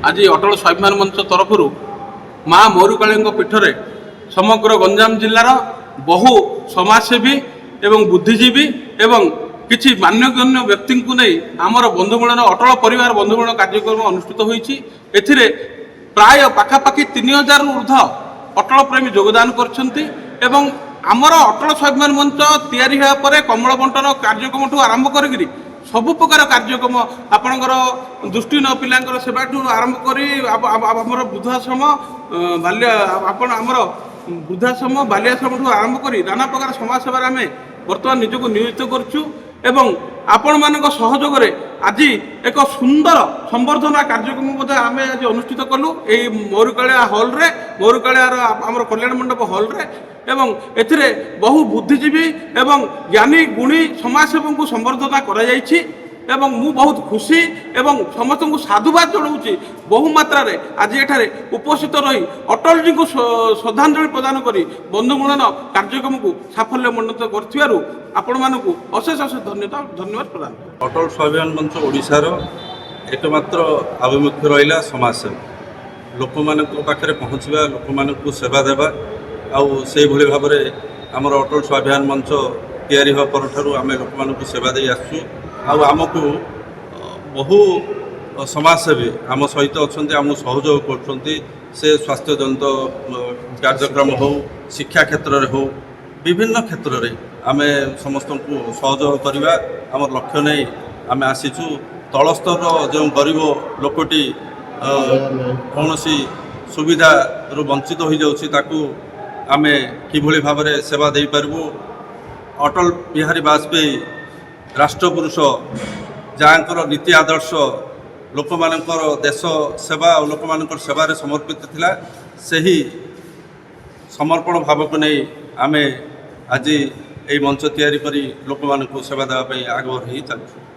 आज अटल स्वाभिमान मंच तरफ माँ मयूरकाली पीठरे समग्र गंजाम जिलार बहु समाजसेवी एवं बुद्धिजीवी एवं किछि मान्यगण्य व्यक्ति को नहीं आमर बंधुमिलन अटल परिवार बंधुमिलन कार्यक्रम अनुष्ठित होईछि। एथिरे प्राय पाखापाखि 3000 ऊर्ध्व अटल प्रेमी योगदान करछन्ति एवं आमर अटल स्वाभिमान मंच तैयारी होगा पर कमल बंटन कार्यक्रम आरंभ करी सबु प्रकार कार्यक्रम आपणकर दृष्टि न पिलांकर सेवा आरंभ करी आमर वृद्धाश्रम बाल्य आपण आमर वृद्धाश्रम बाल्याश्रम आरंभ करी नाना प्रकार समाज सेवा आम बर्तमान निजक नियोजित करुँ एवं आपण मान सहयोग आज एक सुंदर संवर्धना कार्यक्रम आम आज अनुष्ठित कलु यही मयूरकालिया हॉल रे मयूरकालियार आमर कल्याण मंडप हॉल रे एवं एथिरे बहु बुद्धिजीवी एवं ज्ञानी गुणी समाजसेवी को संवर्धना करा जायछि एवं मु बहुत खुशी एवं समस्त को साधुवाद जनाऊँगी बहु मात्रा रे आज एठारे उपस्थित रही अटल जी को श्रद्धांजलि प्रदान करी बंधुमिलन कार्यक्रम को साफल्यमंडित करू आपण मानक अशेष अशेष धन्यवाद प्रदान। अटल स्वाभिमान मंच ओडिशार एकमात्र आभिमुख्य रहा समाजसेवा लोक मान पाखे पहुँचवा लोक मान सेवा देवा आउ से भली भाव आमर अटल स्वाभिमान मंच तैयारी हवा पर आम लोक मान सेवा दे आसु आमको बहु समाजसेवी आम सहित अच्छा आम सहयोग कर स्वास्थ्य जनित कार्यक्रम हो शिक्षा क्षेत्र में हो विभिन्न क्षेत्र में आम समस्त को सहयोग करवा आम लक्ष्य नहीं आम आसीचु तल स्तर जो गरीब लोकटी कौन सुविधा वंचित हो जाऊँ आम किभली भाव सेवा दे पारबू अटल बिहारी वाजपेयी राष्ट्रपुरुष जहाँकर नीति आदर्श लोक मानकर देश सेवा और लोक मानकर सेवार समर्पित थिला सही समर्पण भाव को नहीं आमे आज यही मंच तैयारी करी लोक मानक सेवा देवाई आगे बढ़ी चलु।